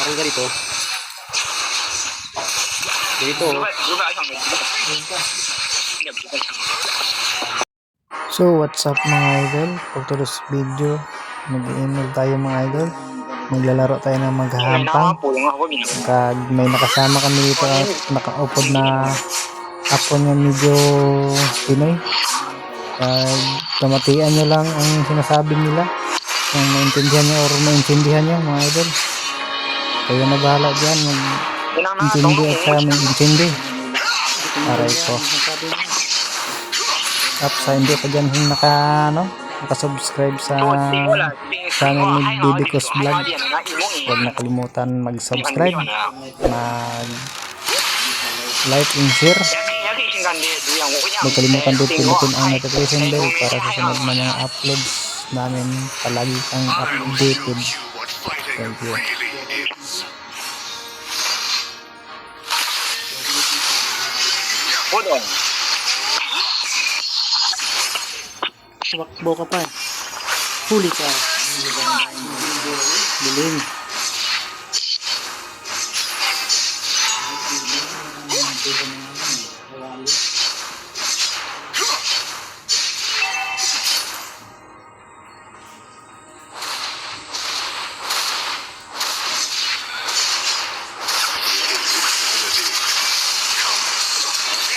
Kung ganito. Ganito. So what's up mga idol, for today's video mag-email tayo mga idol, maglalaro tayo ng maghahampang. Kag may nakasama kami dito at nakaupod na ako niya medyo Pinoy. Kag kamatian nyo lang ang sinasabi nila, kung maintindihan nyo or maintindihan nyo mga idol, kayo na bahala dyan, mag-intindi at saka mag-intindi para ito. At sa hindi pa dyan nakasubscribe sa channel ni Bibicos Vlog, huwag nakalimutan mag-subscribe, mag-like and share. Huwag kalimutan din pindutin ang notification bell para sa sunod na mga uploads namin, palagi kang updated. Thank you. Hold on. Wakbo ka pa. Huli ka. Biling.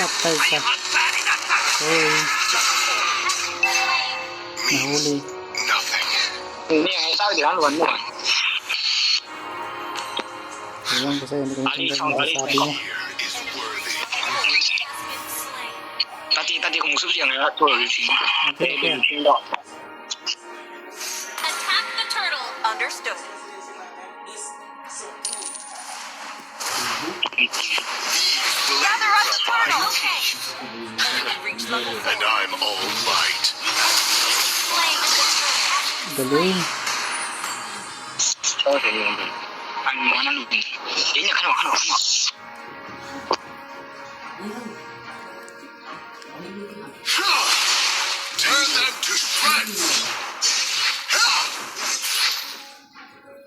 Patay ka. Oy. Nahuli. Hindi, tayo di haluan mo. Ayan, kasi hindi ko sabi niya. Tadi kung gusto siya nga to. Okay. Attack the turtle. Understood. Gather up the turtle. Okay. Reach level 4. And I'm all might. Slaying the turtle. Galing. Ano mo na lubin? Yan kano. Turn them to shreds.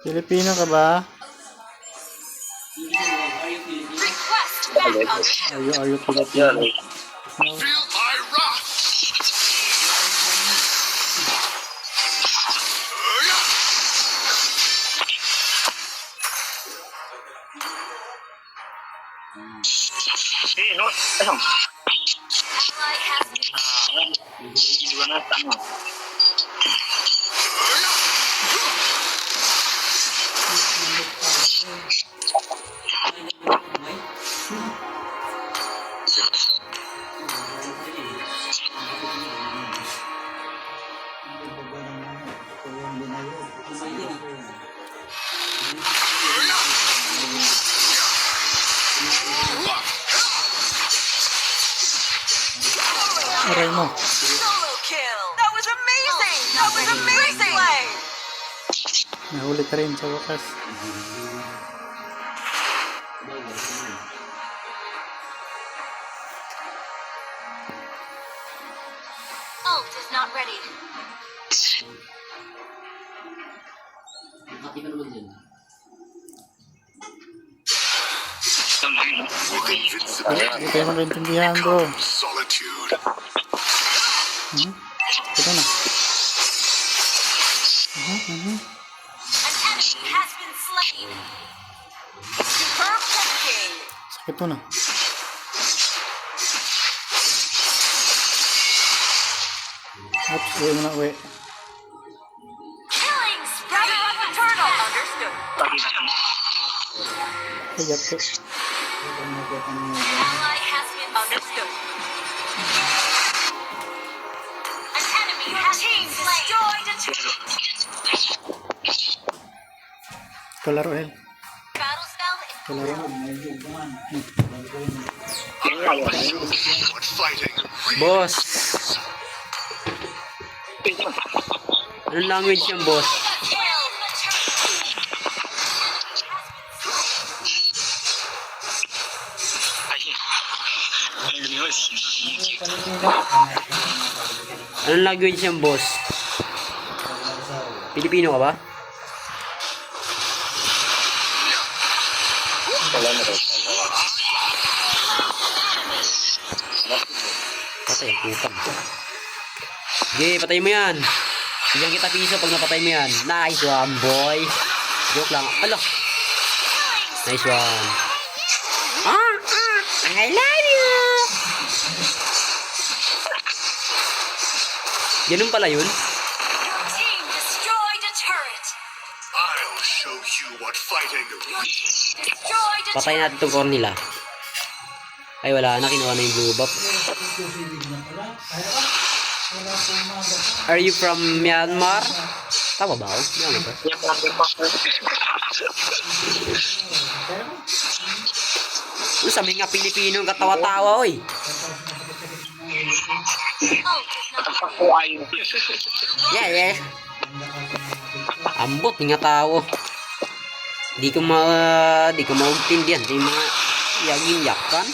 Pilipino ka ba? Request back understood. Are you Filipino? Feel my wrath. Eh, no. Ano? Ally has been Hindi ba na tama? Aray mo. solo kill. That was amazing. That was amazing. Play. Nahuli ka rin sa wakas. Ult is not ready. With invincibility Hindi kayo makaintindihan bro. comes solitude. Ito na. An enemy has been slain. Superb thinking. Sakit to na. Oops, uwi mo na, uwi. Killing spree. Gather up the turtle. Understood. Ayat ko. Ally has been understood. An enemy has been destroyed a turtle. Kalaro eh. Battle spell is Kalaro. What fighting really Boss. Anong language yan, boss? kill the turtle. Anong language yan, boss? Pilipino ka ba? Patay, putang. Sige, patay mo yan. Bigyan kita piso pag napatay mo yan. Nice one, boy. Joke lang. Alo. Nice one. I love you. Ganun pala yun. Team destroyed a turret. I'll show you what fighting Destroyed a Patay natin itong core nila. Ay, wala na. Kinuha na yung blue buff. Are you from Myanmar? Tama ba ako? Myanmar ba? Sabi nga Pilipino ang katawa-tawa, oy. Yeah. Ambot nga tao. Di ko maugtindihan sa mga yagin-yakan.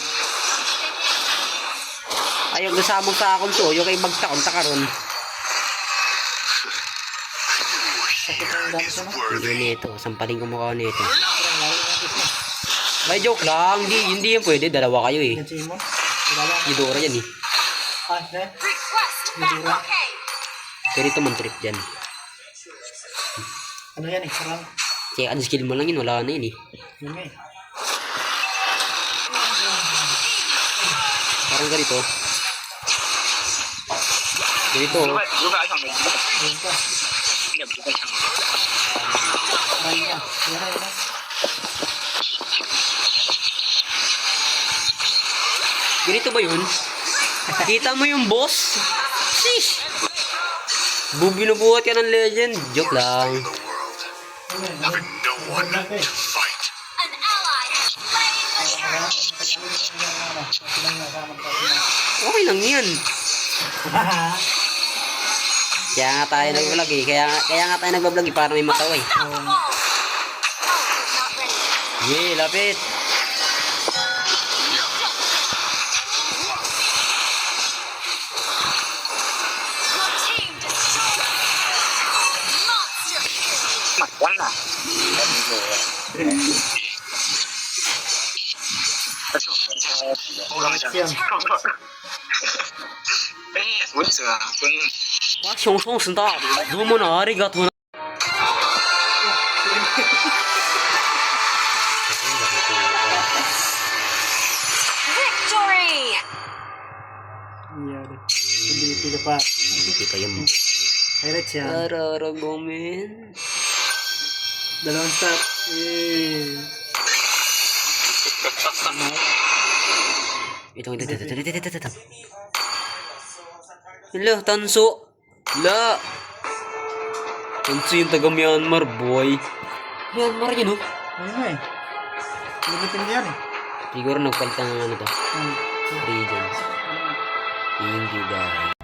Ayaw nasamong sa akong suyo kay magtakon ta karon. Hindi nito, sampaling ko mukha nito. May joke lang, hindi yan pwede, dalawa kayo eh. Idora yan eh. request barricade. Pero ito man trip dyan. Ano yan eh? Sarang. Kaya skill mo lang yun, wala na yun eh. Yun nga eh. Parang ganito. Ganito. Ayun pa. Ayun ka. Yan. Ganito ba yun? Kita mo yung boss? Sheesh! Binubuhat ka ng legend. Joke lang. having no one to fight. An ally has slain the turret. Okay lang yan. Kaya nga tayo nag-vlog eh. Kaya nga tayo nag-vlog eh. Para may matawa eh. Unstoppable. Oh, not ready. Yeah, lapit. Your team destroyed a turret. Monster kill. Wah, 熊熊是大的。どうもな、ありがとうな。Victory. Yan. Hindi ka pa. Hindi pa yung Highlights yan. Araragomen. Dalawang stop. Eh. Ito. Hala, Tanso. Hala. Tanso yung taga Myanmar, boy. Myanmar yun, oh. Ayun nga eh. Limitin yan eh. Siguro nagpalitan ng ano to. Hmm. Regions. Thank you, guys.